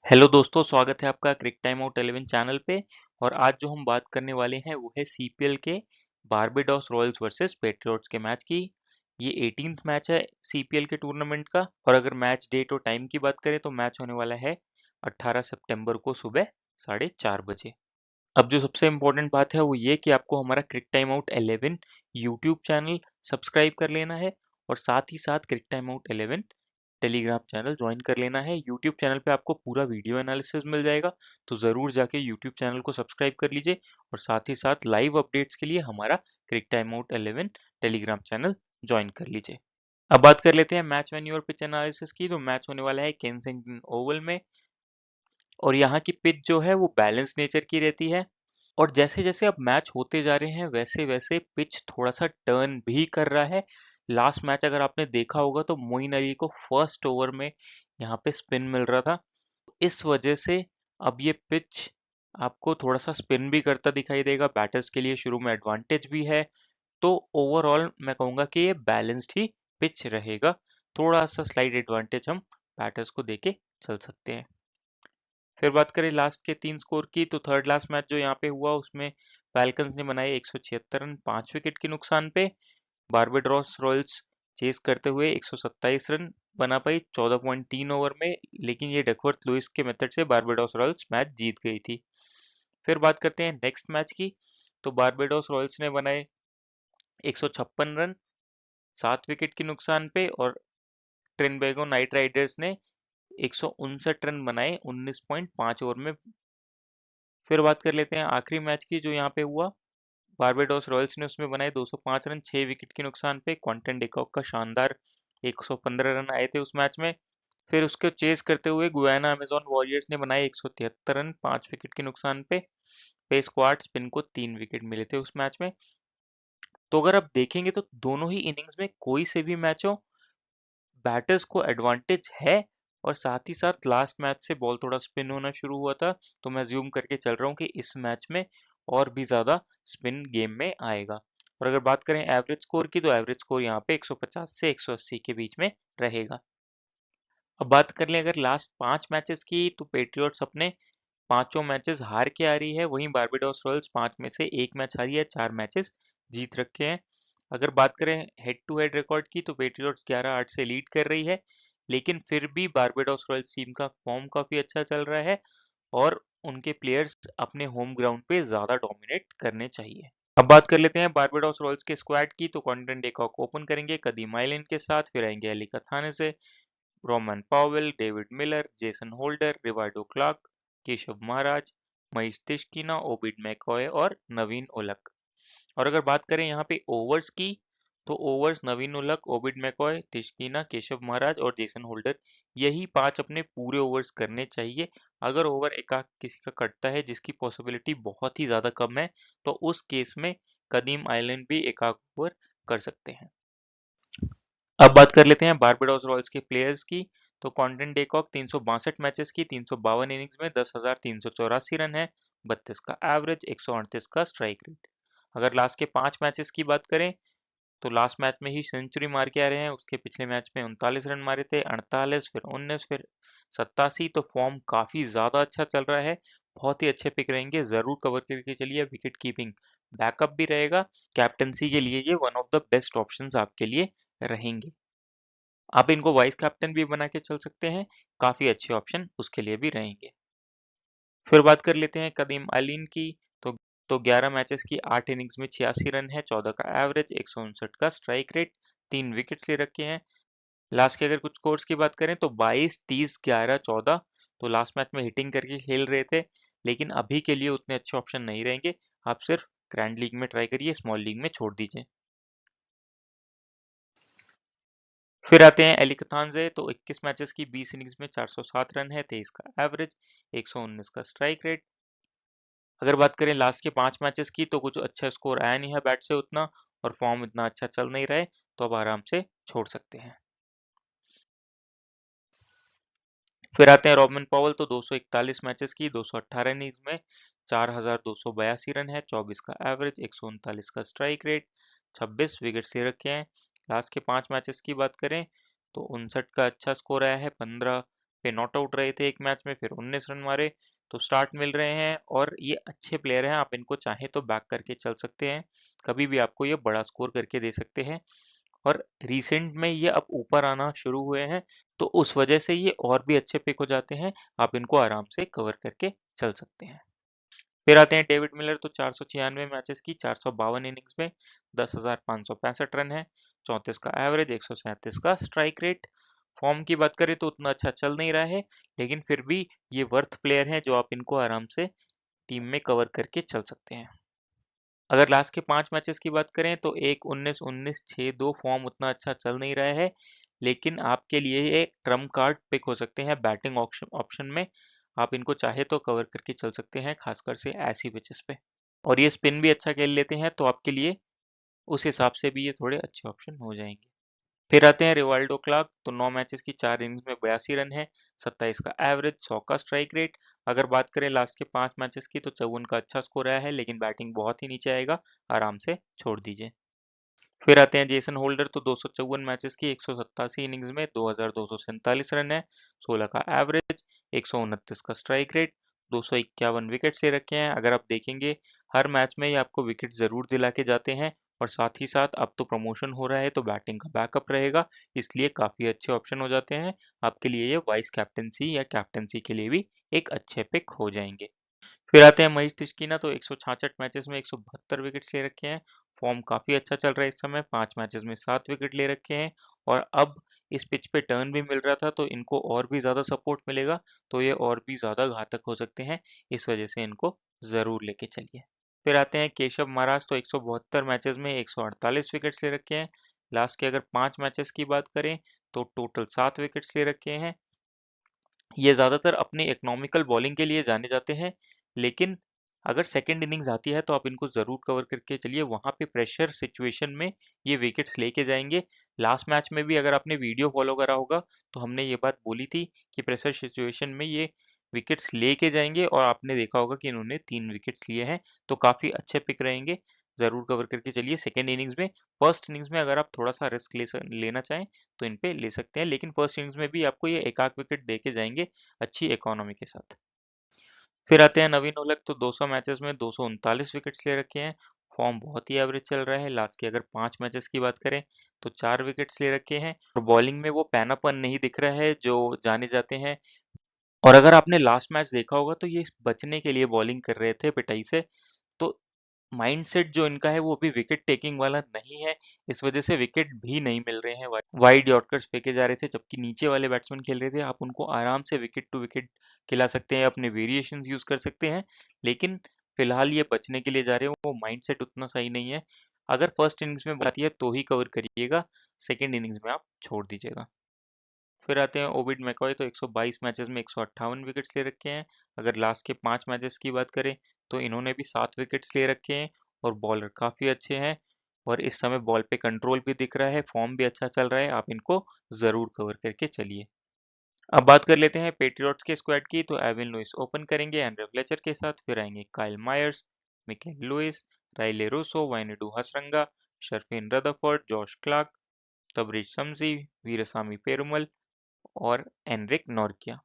Hello दोस्तों, स्वागत है आपका क्रिक टाइम आउट 11 चैनल पे। और आज जो हम बात करने वाले हैं वो है सीपीएल के बारबाडोस रॉयल्स वर्सेस पेट्रियट्स के मैच की। ये 18th मैच है सीपीएल के टूर्नामेंट का। और अगर मैच डेट और टाइम की बात करें तो मैच होने वाला है 18 सितंबर को सुबह 4:30 बजे। अब जो सबसे इम्पोर्टेंट बात है वो ये कि आपको हमारा Crick Time Out 11 YouTube channel subscribe कर लेना है और साथ ही साथ Crick Time Out 11 Telegram channel join कर लेना है। यूट्यूब चैनल पे आपको पूरा वीडियो एनालिसिस मिल जाएगा, तो ज़रूर जाके यूट्यूब चैनल को सब्सक्राइब कर लीजिए और साथ ही साथ लाइव अपडेट्स के लिए हमारा Crick Time Out 11 Telegram channel join कर लीजिए। अब बात कर लेते हैं मैच वेन्यू और पिच एनालिसिस की। तो मैच होने वाला है केनसिंगटन ओवल में और यहाँ की पिच जो है वो बैलेंस नेचर की रहती है। और जैसे-जैसे अब मैच होते जा रहे हैं वैसे-वैसे पिच थोड़ा-सा टर्न भी कर रहा है। लास्ट मैच अगर आपने देखा होगा तो मोइन अली को फर्स्ट ओवर में यहाँ पे स्पिन मिल रहा था। इस वजह से अब ये पिच आपको थोड़ा-सा स्पिन भी करता दिखाई देगा। बैटर्स के लिए शुरू में एडवांटेज भी है। तो ओवरऑल मैं कहूँगा कि ये बैलेंस्ड ही पिच रहेगा। थोड़ा-सा स्लाइट एडवांटेज हम बैटर्स को देके चल सकते हैं। फिर बात करें लास्ट के 3 स्कोर की, तो थर्ड लास्ट मैच जो यहाँ पे हुआ उसमें फैल्कन्स ने बनाए 176 रन 5 विकेट के नुकसान पे। बारबाडोस रॉयल्स चेस करते हुए 127 रन बना पाई 14.3 ओवर में, लेकिन ये डकवर्थ लुइस के मेथड से बारबाडोस रॉयल्स मैच जीत गई थी। फिर बात करते हैं नेक्स्ट मैच की। तो बारबाडोस रॉयल्स ने बनाए 156 रन 7 विकेट के नुकसान पे और ट्रिनबेगो नाइट राइडर्स ने 159 रन बनाए 19.5 ओवर में। फिर बात कर लेते हैं आखिरी मैच की जो यहाँ पे हुआ। बारबाडोस रॉयल्स ने उसमें बनाए 205 रन 6 विकेट के नुकसान पे। क्विंटन डिकॉक का शानदार 115 रन आए थे उस मैच में। फिर उसके चेस करते हुए गुयाना अमेजन वॉरियर्स ने बनाए 173 रन 5 विकेट के नुकसान पे। पेस क्वार्ट स्पिन को 3 विकेट मिले थे उस मैच में। तो अगर आप देखेंगे तो दोनों ही इनिंग्स में कोई से भी मैच हो, बैटर्स को एडवांटेज है। और साथ ही साथ लास्ट मैच से बॉल थोड़ा स्पिन होना शुरू हुआ था, तो मैं ज्यूम करके चल रहा हूँ कि इस मैच में और भी ज़्यादा स्पिन गेम में आएगा। और अगर बात करें एवरेज स्कोर की, तो एवरेज स्कोर यहाँ पे 150 से 180 के बीच में रहेगा। अब बात कर लें अगर लास्ट 5 मैचेस की, तो पेट्रियट्स अपने पांचों मैचेस हार के आ रही है, वहीं बारबाडोस रॉयल्स 5 में से 1 मैच हारी है, 4 मैचेस जीत रखे हैं। अगर बात करें हेड टू हेड रिकॉर्ड की, तो पेट्रियट्स 11-8 से लीड कर रही है, लेकिन फिर भी बारबाडोस रॉयल्स टीम का फॉर्म काफी अच्छा चल रहा है और उनके प्लेयर्स अपने होम ग्राउंड पे ज्यादा डोमिनेट करने चाहिए। अब बात कर लेते हैं बारबाडोस रॉयल्स के स्क्वाड की। तो क्विंटन डिकॉक ओपन करेंगे कदीम आइलैंड के साथ, फिर आएंगे अली कथाने से Rovman Powell, David Miller, Jason Holder, Ricardo Clarke, Keshav Maharaj, Maheesh Theekshana, Obed McCoy और नवीन उलक। और अगर बात करें यहाँ पे ओवर्स की, तो ओवर्स नवीन उलक, ओबिड मैकॉय, तिश्कीना, केशव महाराज और जेसन होल्डर, यही 5 अपने पूरे ओवर्स करने चाहिए। अगर ओवर एकाक किसी का कटता है जिसकी पॉसिबिलिटी बहुत ही ज्यादा कम है, तो उस केस में कदीम आइलैंड भी एकाक ओवर कर सकते हैं। अब बात कर लेते हैं बारबाडोस रॉयल्स के प्लेयर्स की। तो क्विंटन डे कॉक 362 मैचेस की 352 इनिंग्स में 10,384 रन है, 32 का एवरेज, 138 का स्ट्राइक रेट। अगर लास्ट के 5 मैचेस की बात करें, तो लास्ट मैच में ही सेंचुरी मार के आ रहे हैं। उसके पिछले मैच में 39 रन मारे थे, 48, फिर 19, फिर 87। तो फॉर्म काफी ज्यादा अच्छा चल रहा है। बहुत ही अच्छे पिक रहेंगे, जरूर कवर करके चलिए। विकेट कीपिंग बैकअप भी रहेगा। कैप्टनसी के लिए ये one of the best options आपके लिए रहेंगे। आप इनको वाइस कैप्टन भी बना के चल सकते हैं, काफी अच्छे ऑप्शन उसके लिए भी रहेंगे। फिर बात कर लेते हैं कदीम अलीन की। तो 11 मैचेस की 8 इनिंग्स में 86 रन है, 14 का एवरेज, 159 का स्ट्राइक रेट, 3 विकेट्स ले रखे हैं। लास्ट के अगर कुछ स्कोर्स की बात करें तो 22, 30, 11, 14। तो लास्ट मैच में हिटिंग करके खेल रहे थे, लेकिन अभी के लिए उतने अच्छे ऑप्शन नहीं रहेंगे। आप सिर्फ ग्रैंड लीग में ट्राई करिए, स्मॉल लीग में छोड़ दीजिए। फिर आते हैं एली कथानजे। तो 21 मैचेस की 20 इनिंग्स में 407 रन है, 23 का एवरेज, 119 का स्ट्राइक रेट। अगर बात करें लास्ट के 5 मैचेस की, तो कुछ अच्छा स्कोर आया नहीं है बैट से उतना, और फॉर्म इतना अच्छा चल नहीं रहा है, तो अब आराम से छोड़ सकते हैं। फिर आते हैं रॉबिन पॉवल। तो 241 मैचेस की 218 इनिंग्स में 4,282 रन है, 24 का एवरेज, 139 का स्ट्राइक रेट, 26 विकेट्स ले रखे हैं। लास्ट के 5 मैचेस की बात करें तो 59 का अच्छा स्कोर आया है, 15 पे नॉट आउट रहे थे एक मैच में, फिर 19 रन मारे, तो स्टार्ट मिल रहे हैं और ये अच्छे प्लेयर हैं। आप इनको चाहे तो बैक करके चल सकते हैं, कभी भी आपको ये बड़ा स्कोर करके दे सकते हैं। और रिसेंट में ये अब ऊपर आना शुरू हुए हैं, तो उस वजह से ये और भी अच्छे पिक हो जाते हैं। आप इनको आराम से कवर करके चल सकते हैं। फिर आते हैं डेविड मिलर, तो 496 मैचेस की 452 इनिंग्स में 10,565 रन है, 34 का एवरेज, 137 का स्ट्राइक रेट। फॉर्म की बात करें तो उतना अच्छा चल नहीं रहा है, लेकिन फिर भी ये वर्थ प्लेयर है जो आप इनको आराम से टीम में कवर करके चल सकते हैं। अगर लास्ट के 5 मैचेस की बात करें तो एक 19-19 6-2 फॉर्म उतना अच्छा चल नहीं रहा है, लेकिन आपके लिए ये ट्रम्प कार्ड पिक हो सकते हैं बैटिंग ऑप्शन में। आप इनको चाहे तो कवर करके चल सकते हैं, खासकर से ऐसी पिचेस पे। और ये स्पिन भी अच्छा खेल लेते हैं, तो आपके लिए उस हिसाब से भी ये थोड़े अच्छे ऑप्शन हो जाएंगे। फिर आते हैं रिवाल्डो क्लार्क, तो 9 मैचेस की 4 इनिंग्स में 82 रन है, 27 का एवरेज, 100 का स्ट्राइक रेट। अगर बात करें लास्ट के 5 मैचेस की तो 54 का अच्छा स्कोर आया है, लेकिन बैटिंग बहुत ही नीचे आएगा, आराम से छोड़ दीजिए। फिर आते हैं जेसन होल्डर, तो 254 मैचेस की 187 इनिंग्स में 2247 रन है, 16 का एवरेज, 129 का स्ट्राइक रेट, 251 विकेट्स ले रखे हैं। अगर आप देखेंगे हर मैच में ये आपको विकेट जरूर दिला के जाते हैं, और साथ ही साथ अब तो प्रमोशन हो रहा है तो बैटिंग का बैकअप रहेगा, इसलिए काफी अच्छे ऑप्शन हो जाते हैं। आपके लिए ये वाइस कैप्टनसी या कैप्टनसी के लिए भी एक अच्छे पिक हो जाएंगे। फिर आते हैं महेश तिस्कीना, तो 166 मैचेस में 172 विकेट्स ले रखे हैं, फॉर्म काफी अच्छा चल रहा है इस समय, 5 मैचेस में 7 विकेट ले रखे हैं। और अब इस पिच पे टर्न भी मिल रहा था, तो इनको और भी ज्यादा सपोर्ट मिलेगा, तो ये और भी ज्यादा घातक हो सकते हैं, इस वजह से इनको जरूर लेके चलिए। फिर आते हैं केशव महाराज, तो 172 मैचेस में 148 विकेट्स ले रखे हैं। लास्ट के अगर 5 मैचेस की बात करें तो टोटल 7 विकेट्स ले रखे हैं। ये ज़्यादातर अपनी इकोनॉमिकल बॉलिंग के लिए जाने जाते हैं, लेकिन अगर सेकंड इनिंग्स आती है तो आप इनको ज़रूर कवर करके चलिए, वहाँ पे प्रेशर सिचुएशन में ये विकेट्स लेके जाएंगे। लास्ट मैच में भी अगर आपने वीडियो फॉलो करा होगा तो हमने ये बात बोली थी कि प्रेशर सिचुएशन में ये विकेट्स लेके जाएंगे, और आपने देखा होगा कि इन्होंने 3 विकेट्स लिए हैं, तो काफ़ी अच्छे पिक रहेंगे। ज़रूर कवर करके चलिए सेकेंड इनिंग्स में। फर्स्ट इनिंग्स में अगर आप थोड़ा सा रिस्क लेना चाहें तो इन पे ले सकते हैं, लेकिन फर्स्ट इनिंग्स में भी आपको ये एक आध विकेट दे के जाएंगे अच्छी इकोनॉमी के साथ। फिर आते हैं नवीन उलक, तो 200 मैचेस में 239 विकेट्स ले रखे हैं, फॉर्म बहुत ही एवरेज चल रहा है। लास्ट के अगर 5 मैचेस की बात करें तो 4 विकेट्स ले रखे हैं, और बॉलिंग में वो पैनापन नहीं दिख रहा है जो जाने जाते हैं। और अगर आपने लास्ट मैच देखा होगा तो ये बचने के लिए बॉलिंग कर रहे थे पिटाई से, तो माइंडसेट जो इनका है वो अभी विकेट टेकिंग वाला नहीं है, इस वजह से विकेट भी नहीं मिल रहे हैं। वाइड यॉर्कर्स फेंके जा रहे थे, जबकि नीचे वाले बैट्समैन खेल रहे थे। आप उनको आराम से विकेट टू विकेट खिला सकते हैं, अपने वेरिएशंस यूज कर सकते हैं, लेकिन फिलहाल ये बचने के लिए जा रहे हैं, वो माइंडसेट उतना सही नहीं है। अगर फर्स्ट इनिंग्स में बात है तो ही कवर करिएगा, सेकेंड इनिंग्स में आप छोड़ दीजिएगा। फिर आते हैं ओबिड मैकॉय, तो 122 मैचेस में 158 विकेट्स ले रखे हैं। अगर लास्ट के 5 मैचेस की बात करें तो इन्होंने भी 7 विकेट्स ले रखे हैं, और बॉलर काफ़ी अच्छे हैं, और इस समय बॉल पे कंट्रोल भी दिख रहा है, फॉर्म भी अच्छा चल रहा है, आप इनको ज़रूर कवर करके चलिए। अब बात कर लेते हैं पेट्रियट्स के स्क्वाड की, तो एविन लुइस ओपन करेंगे एंड्रे फ्लेचर के साथ, फिर आएंगे Kyle Mayers, Mikyle Louis, Rilee Rossouw, Wanindu Hasaranga, Sherfane Rutherford, Josh Clarke, Tabraiz Shamsi, Veerasammy Permaul और एनरिक नॉर्किया।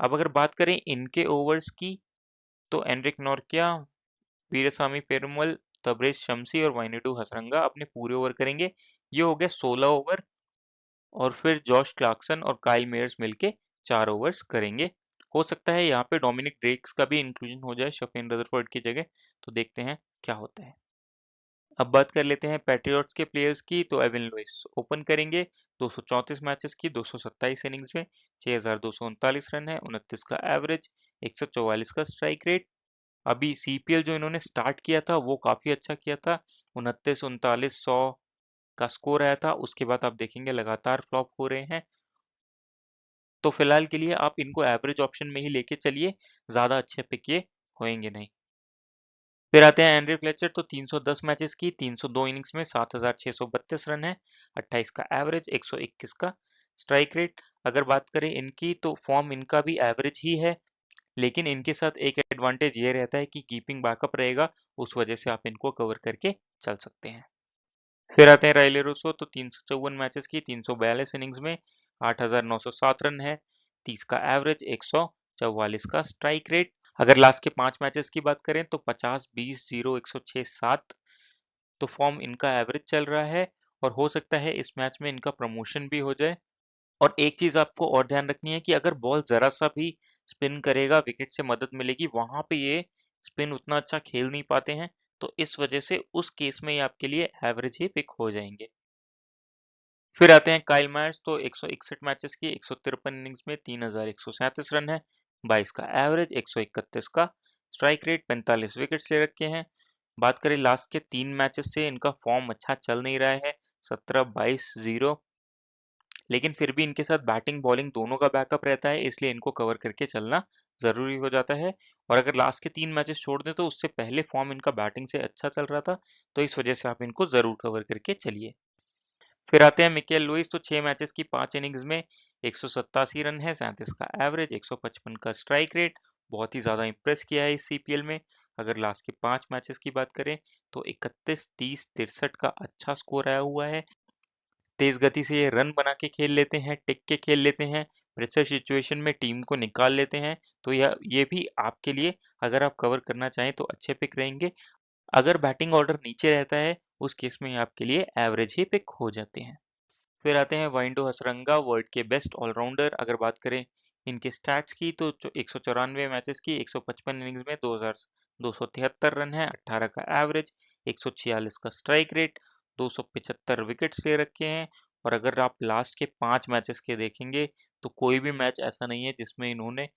अब अगर बात करें इनके ओवर्स की, तो एनरिक नॉर्किया, वीरस्वामी पेरुमल, तबरेज शम्सी और वाइनेडू हसरंगा अपने पूरे ओवर करेंगे। ये हो गया 16 ओवर, और फिर जॉश क्लार्कसन और काइल मेयर्स मिलके 4 ओवर्स करेंगे। हो सकता है यहाँ पे डोमिनिक ड्रेक्स का भी इंक्लूजन हो जाए शफीन रदरफोर्ड की जगह, तो देखते हैं क्या होता है। अब बात कर लेते हैं पैट्रियट्स के प्लेयर्स की, तो एविन लुइस ओपन करेंगे, 234 मैचेस की 227 इनिंग्स में 6,239 रन है, 29 का एवरेज, 144 का स्ट्राइक रेट। अभी सीपीएल जो इन्होंने स्टार्ट किया था वो काफी अच्छा किया था, 29 39 100 का स्कोर आया था, उसके बाद आप देखेंगे लगातार फ्लॉप हो रहे हैं, तो फिलहाल के लिए आप इनको एवरेज ऑप्शन में ही लेके चलिए, ज्यादा अच्छे पिक ये होंगे नहीं। फिर आते हैं एंड्रे फ्लेचर, तो 310 मैचेस की 302 इनिंग्स में 7,632 रन है, 28 का एवरेज, 121 का स्ट्राइक रेट। अगर बात करें इनकी तो फॉर्म इनका भी एवरेज ही है, लेकिन इनके साथ एक एडवांटेज ये रहता है कि कीपिंग बैकअप रहेगा, उस वजह से आप इनको कवर करके चल सकते हैं। फिर आते हैं राइले रूसो, तो 354 मैचेस की 342 इनिंग्स में 8,907 रन है, 30 का एवरेज, 144 का स्ट्राइक रेट। अगर लास्ट के 5 मैचेस की बात करें तो 50, 20, 0, 106, 7 तो फॉर्म इनका एवरेज चल रहा है और हो सकता है इस मैच में इनका प्रमोशन भी हो जाए। और एक चीज आपको और ध्यान रखनी है कि अगर बॉल जरा सा भी स्पिन करेगा, विकेट से मदद मिलेगी, वहां पे ये स्पिन उतना अच्छा खेल नहीं पाते हैं, तो इस वजह से उस केस में ये आपके लिए एवरेज ही पिक हो जाएंगे। फिर आते हैं काइल मायर्स। तो 161 मैचेस की 153 इनिंग्स में 3137 रन है, 22 का एवरेज, 131 का स्ट्राइक रेट, 45 विकेट्स ले रखे हैं। बात करें लास्ट के 3 मैचेस से इनका फॉर्म अच्छा चल नहीं रहा है, 17, 22, 0, लेकिन फिर भी इनके साथ बैटिंग बॉलिंग दोनों का बैकअप रहता है, इसलिए इनको कवर करके चलना जरूरी हो जाता है। और अगर लास्ट के 3 मैचेस छोड़ दें तो उससे पहले फॉर्म इनका बैटिंग से अच्छा चल रहा था, तो इस वजह से आप इनको जरूर कवर करके चलिए। फिर आते हैं मिकेल लुइस। तो 6 मैचेस की 5 इनिंग्स में 187 रन है, 37 का एवरेज, 155 का स्ट्राइक रेट, बहुत ही ज्यादा इंप्रेस किया है इस सीपीएल में। अगर लास्ट के 5 मैचेस की बात करें तो 31, 30, 63 का अच्छा स्कोर आया हुआ है। तेज गति से ये रन बना के खेल लेते हैं, टिक के खेल लेते हैं, प्रेशर सिचुएशन में टीम को निकाल लेते हैं, तो यह ये भी आपके लिए अगर आप कवर करना चाहें तो अच्छे पिक रहेंगे। अगर बैटिंग ऑर्डर नीचे रहता है उस केस में ये आपके लिए एवरेज ही पिक हो जाते हैं। फिर आते हैं वाइंडो हसरंगा, वर्ल्ड के बेस्ट ऑलराउंडर। अगर बात करें इनके स्टैट्स की तो 194 मैचेस की 155 इनिंग्स में 273 रन है, 18 का एवरेज, 146 का स्ट्राइक रेट, 275 विकेट्स ले रखे हैं। और अगर आप लास्ट के 5 मैचेस के देखेंगे तो कोई भी मैच ऐसा नहीं है जिसमें इन्होंने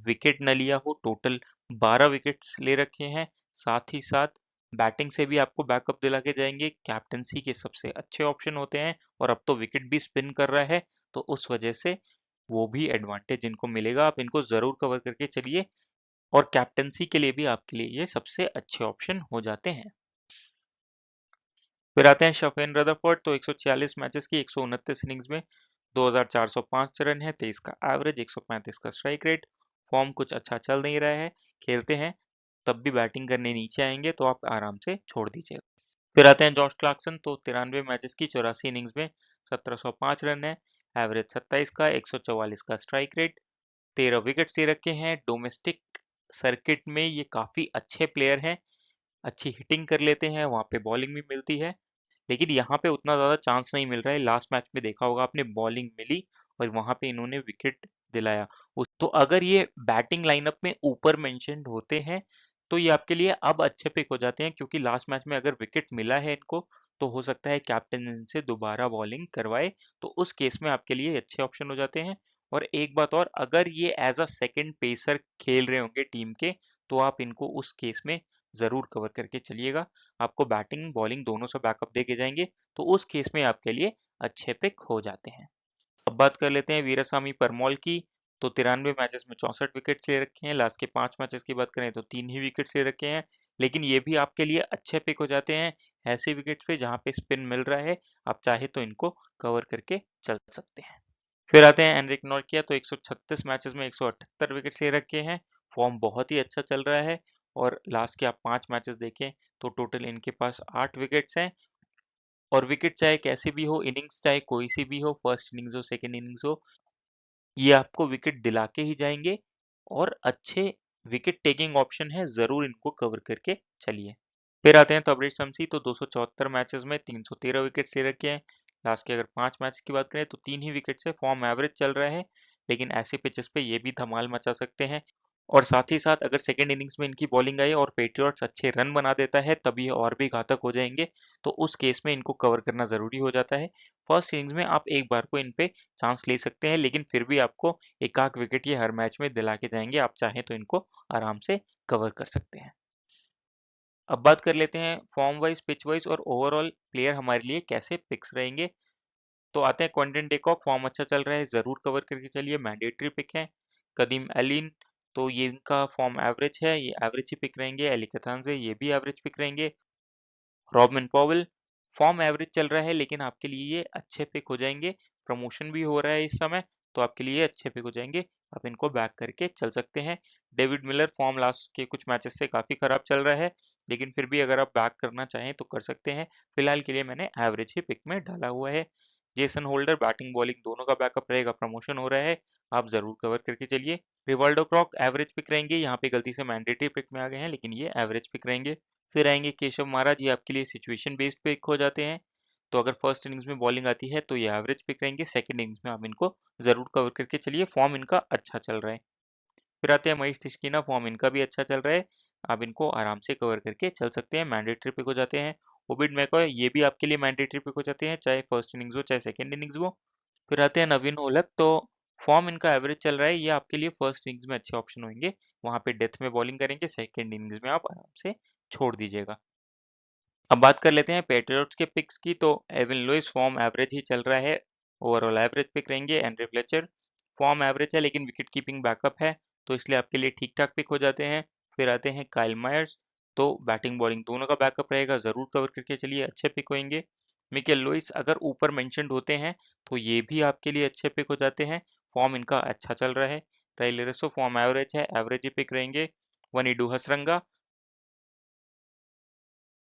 विकेट न लिया हो, टोटल 12 विकेट्स ले रखे हैं। साथ ही साथ बैटिंग से भी आपको बैकअप दिला के जाएंगे, कैप्टनसी के सबसे अच्छे ऑप्शन होते हैं, और अब तो विकेट भी स्पिन कर रहा है, तो उस वजह से वो भी एडवांटेज इनको मिलेगा। आप इनको जरूर कवर करके चलिए और कैप्टनसी के लिए भी आपके लिए ये सबसे अच्छे ऑप्शन हो जाते हैं। फिर आते हैं शफेन रदरफोर्ड। तो 146 मैचेस की 129 इनिंग्स में 2405 रन है, 23 का एवरेज, 135 का स्ट्राइक रेट। फॉर्म कुछ अच्छा चल नहीं रहा है, खेलते हैं तब भी बैटिंग करने नीचे आएंगे तो आप आराम से छोड़ दीजिएगा। फिर आते हैं जॉश क्लार्कसन। तो 93 मैचेस की 84 इनिंग्स में 1705 रन है, एवरेज 27 का, 144 का स्ट्राइक रेट, 13 विकेट्स ले रखे हैं। डोमेस्टिक सर्किट में ये काफी अच्छे प्लेयर हैं, अच्छी हिटिंग कर लेते हैं, वहां पे बॉलिंग भी मिलती है, लेकिन यहाँ पे उतना ज्यादा चांस नहीं मिल रहा है। लास्ट मैच में देखा होगा आपने, बॉलिंग मिली और वहां पे इन्होंने विकेट दिलाया। तो अगर ये बैटिंग लाइनअप में ऊपर मेंशन्ड होते हैं तो ये आपके लिए अब अच्छे पिक हो जाते हैं, क्योंकि लास्ट मैच में अगर विकेट मिला है इनको तो हो सकता है कैप्टन इनसे दोबारा बॉलिंग करवाए, तो उस केस में आपके लिए अच्छे ऑप्शन हो जाते हैं। और एक बात और, अगर ये एज अ सेकंड पेसर खेल रहे होंगे टीम के तो आप इनको उस केस में जरूर कवर करके चलिएगा, आपको बैटिंग बॉलिंग दोनों से बैकअप दे के जाएंगे, तो उस केस में आपके लिए अच्छे पिक हो जाते हैं। अब बात कर लेते हैं वीरास्वामी परमौल की। तो 93 मैचेस में 64 विकेट्स ले रखे हैं, लास्ट के 5 मैचेस की बात करें तो 3 ही विकेट्स ले रखे हैं, लेकिन ये भी आपके लिए अच्छे पिक हो जाते हैं ऐसे विकेट्स पे जहाँ पे स्पिन मिल रहा है, आप चाहे तो इनको कवर करके चल सकते हैं। फिर आते हैं एनरिक नोर्किया। तो 136 मैचेस में 178 विकेट्स ले रखे हैं, फॉर्म बहुत ही अच्छा चल रहा है, और लास्ट के आप 5 मैचेस देखें तो टोटल इनके पास 8 विकेट्स हैं। और विकेट चाहे कैसी भी हो, इनिंग्स चाहे कोई सी भी हो, फर्स्ट इनिंग्स हो, सेकेंड इनिंग्स हो, ये आपको विकेट दिला के ही जाएंगे, और अच्छे विकेट टेकिंग ऑप्शन है, जरूर इनको कवर करके चलिए। फिर आते हैं तबरेज शमसी। तो 274 मैचेस में 313 विकेट्स ले रखे हैं, लास्ट के अगर 5 मैच की बात करें तो 3 ही विकेट से फॉर्म एवरेज चल रहा है, लेकिन ऐसे पिचेस पे ये भी धमाल मचा सकते हैं। और साथ ही साथ अगर सेकेंड इनिंग्स में इनकी बॉलिंग आई और पेट्रियट्स अच्छे रन बना देता है तब ये और भी घातक हो जाएंगे, तो उस केस में इनको कवर करना जरूरी हो जाता है। फर्स्ट इनिंग्स में आप एक बार को इन पे चांस ले सकते हैं, लेकिन फिर भी आपको एक आध विकेट ये हर मैच में दिला के जाएंगे, आप चाहें तो इनको आराम से कवर कर सकते हैं। अब बात कर लेते हैं फॉर्म वाइज, पिच वाइज और ओवरऑल प्लेयर हमारे लिए कैसे पिक्स रहेंगे। तो आते हैं क्विंटन डिकॉक। फॉर्म अच्छा चल रहा है, जरूर कवर करके चलिए, मैंडेटरी पिक है। कदीम एलिन, तो ये इनका फॉर्म एवरेज है, ये एवरेज ही पिक रहेंगे। एली कथानजे, ये भी एवरेज पिक रहेंगे। रॉबिन पॉवेल, फॉर्म एवरेज चल रहा है लेकिन आपके लिए ये अच्छे पिक हो जाएंगे, प्रमोशन भी हो रहा है इस समय, तो आपके लिए अच्छे पिक हो जाएंगे, आप इनको बैक करके चल सकते हैं। डेविड मिलर, फॉर्म लास्ट के कुछ मैचेस से काफी खराब चल रहा है, लेकिन फिर भी अगर आप बैक करना चाहें तो कर सकते हैं, फिलहाल के लिए मैंने एवरेज ही पिक में डाला हुआ है। जेसन होल्डर बैटिंग बॉलिंग दोनों का बैकअप रहेगा, प्रमोशन हो रहा है, आप ज़रूर कवर करके चलिए। रिवाल्डो क्रॉक एवरेज पिक रहेंगे, यहाँ पे गलती से मैंडेटरी पिक में आ गए हैं, लेकिन ये एवरेज पिक रहेंगे। फिर आएंगे केशव महाराज, ये आपके लिए सिचुएशन बेस्ड पिक हो जाते हैं। तो अगर फर्स्ट इनिंग्स में बॉलिंग आती है तो ये एवरेज पिक रहेंगे, सेकंड इनिंग्स में आप इनको ज़रूर कवर करके चलिए, फॉर्म इनका अच्छा चल रहा है। फिर आते हैं महेश तिस्किना, फॉर्म इनका भी अच्छा चल रहा है, आप इनको आराम से कवर करके चल सकते हैं, मैंडेटरी पिक हो जाते हैं। ओबिड मैकॉय, ये भी आपके लिए मैंडेटरी पिक हो जाते हैं, चाहे फर्स्ट इनिंग्स हो चाहे सेकंड इनिंग्स हो। फिर आते हैं नवीन ओलक, तो फॉर्म इनका एवरेज चल रहा है, ये आपके लिए फर्स्ट इनिंग्स में अच्छे ऑप्शन होंगे, वहां पे डेथ में बॉलिंग करेंगे, सेकंड इनिंग्स में आप आराम से छोड़ दीजिएगा। अब बात कर लेते हैं पेट्रियट्स के पिक्स की, तो एविन लुइस फॉर्म एवरेज ही चल रहा है, ओवरऑल एवरेज पिक रहेंगे। एंड्रे फ्लेचर फॉर्म एवरेज है लेकिन विकेट कीपिंग बैकअप है, तो इसलिए आपके लिए ठीक ठाक पिक हो जाते हैं। फिर आते हैं काइल मायर्स, तो बैटिंग बॉलिंग दोनों का बैकअप रहेगा, ज़रूर कवर करके चलिए, अच्छे पिक होंगे। मिकेल लुइस अगर ऊपर मेंशन्ड होते हैं तो ये भी आपके लिए अच्छे पिक हो जाते हैं, फॉर्म इनका अच्छा चल रहा है। ट्राइलेरसो फॉर्म एवरेज है, एवरेज ही पिक रहेंगे। वनीडू हसरंगा,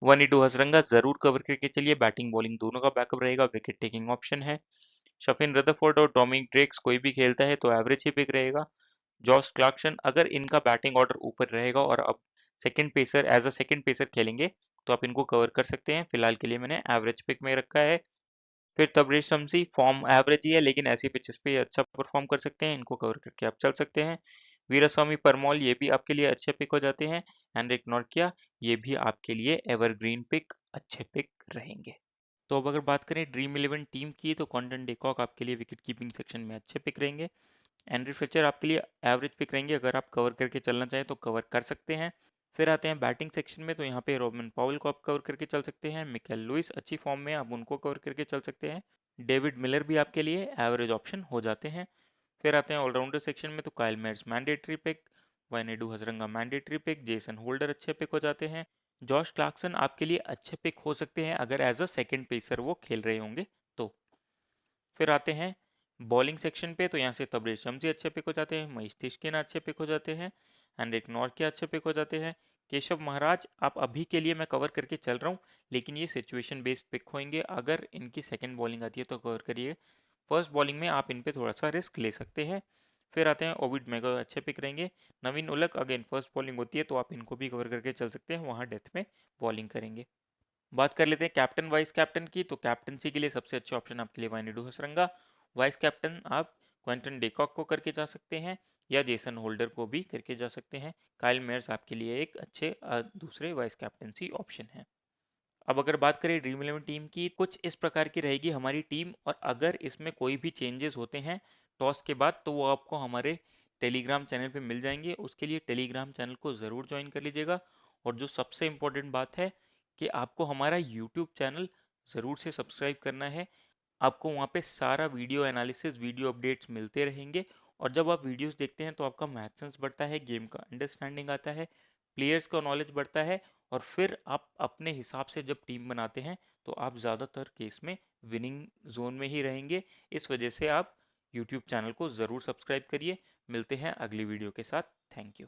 वनीडू हसरंगा जरूर कवर करके चलिए, बैटिंग बॉलिंग दोनों का बैकअप रहेगा, विकेट टेकिंग ऑप्शन है। शफिन रदरफोर्ड और डोमिनिक ड्रेक्स कोई भी खेलता है तो एवरेज ही पिक रहेगा। जॉश क्लार्कसन अगर इनका बैटिंग ऑर्डर ऊपर रहेगा और अब second pacer as a second pacer खेलेंगे तो आप इनको कवर कर सकते हैं, फिलहाल के लिए मैंने एवरेज पिक में रखा है। फिर तबरेज शम्सी फॉर्म एवरेज ही है लेकिन ऐसी पिचेस पे अच्छा परफॉर्म कर सकते हैं, इनको कवर करके आप चल सकते हैं। वीरास्वामी परमौल, ये भी आपके लिए अच्छे पिक हो जाते हैं। एंड्रिक नॉर्किया, ये भी आपके लिए एवरग्रीन पिक अच्छे पिक रहेंगे। तो अब अगर बात करें ड्रीम 11 टीम की, तो क्वांटन डेकॉक आपके लिए विकेट कीपिंग सेक्शन में अच्छे पिक रहेंगे। एंड्री फ्लेचर आपके लिए एवरेज पिक रहेंगे, अगर आप कवर करके चलना चाहें तो कवर कर सकते हैं। फिर आते हैं बैटिंग सेक्शन में, तो यहाँ पे रॉबिन पाउल को आप कवर करके चल सकते हैं, मिकेल लुइस अच्छी फॉर्म में, आप उनको कवर करके चल सकते हैं। डेविड मिलर भी आपके लिए एवरेज ऑप्शन हो जाते हैं। फिर आते हैं ऑलराउंडर सेक्शन में, तो Kyle Mayers mandatory pick, Wanindu Hasaranga mandatory pick, Jason Holder अच्छे पिक हो जाते हैं। जॉश क्लार्कसन आपके लिए अच्छे पिक हो सकते हैं अगर एज अ सेकंड पेसर वो खेल रहे होंगे तो। फिर आते हैं बॉलिंग सेक्शन पे, तो यहाँ से तबरेज शम्सी अच्छे पिक हो जाते हैं, महेश तिस्किना अच्छे पिक हो जाते हैं, एंड्रिक नॉर्किया अच्छे पिक हो जाते हैं। केशव महाराज आप अभी के लिए मैं कवर करके चल रहा हूँ, लेकिन ये सिचुएशन बेस्ड पिक होंगे, अगर इनकी सेकंड बॉलिंग आती है तो कवर करिए, फर्स्ट बॉलिंग में आप इन पे थोड़ा सा रिस्क ले सकते हैं। फिर आते हैं ओविड मैगो, अच्छे पिक रहेंगे। नवीन उलक अगेन फर्स्ट बॉलिंग होती है तो आप इनको भी कवर करके चल सकते हैं, वहाँ डेथ में बॉलिंग करेंगे। बात कर लेते हैं कैप्टन वाइस कैप्टन की, तो कैप्टनसी के लिए सबसे अच्छे ऑप्शन आपके लिए वाइनेडू हसरंगा, वाइस कैप्टन आप क्विंटन डेकॉक को करके जा सकते हैं या जेसन होल्डर को भी करके जा सकते हैं। काइल मेयर्स आपके लिए एक अच्छे दूसरे वाइस कैप्टनसी ऑप्शन है। अब अगर बात करें ड्रीम 11 टीम की, कुछ इस प्रकार की रहेगी हमारी टीम, और अगर इसमें कोई भी चेंजेस होते हैं टॉस के बाद तो वो आपको हमारे टेलीग्राम चैनल पे मिल जाएंगे, उसके लिए टेलीग्राम चैनल को ज़रूर ज्वाइन कर लीजिएगा। और जो सबसे इम्पोर्टेंट बात है कि आपको हमारा यूट्यूब चैनल ज़रूर से सब्सक्राइब करना है, आपको वहाँ पे सारा वीडियो एनालिसिस वीडियो अपडेट्स मिलते रहेंगे। और जब आप वीडियोस देखते हैं तो आपका मैथ सेंस बढ़ता है, गेम का अंडरस्टैंडिंग आता है, प्लेयर्स का नॉलेज बढ़ता है, और फिर आप अपने हिसाब से जब टीम बनाते हैं तो आप ज़्यादातर केस में विनिंग जोन में ही रहेंगे। इस वजह से आप यूट्यूब चैनल को ज़रूर सब्सक्राइब करिए। मिलते हैं अगली वीडियो के साथ। Thank you.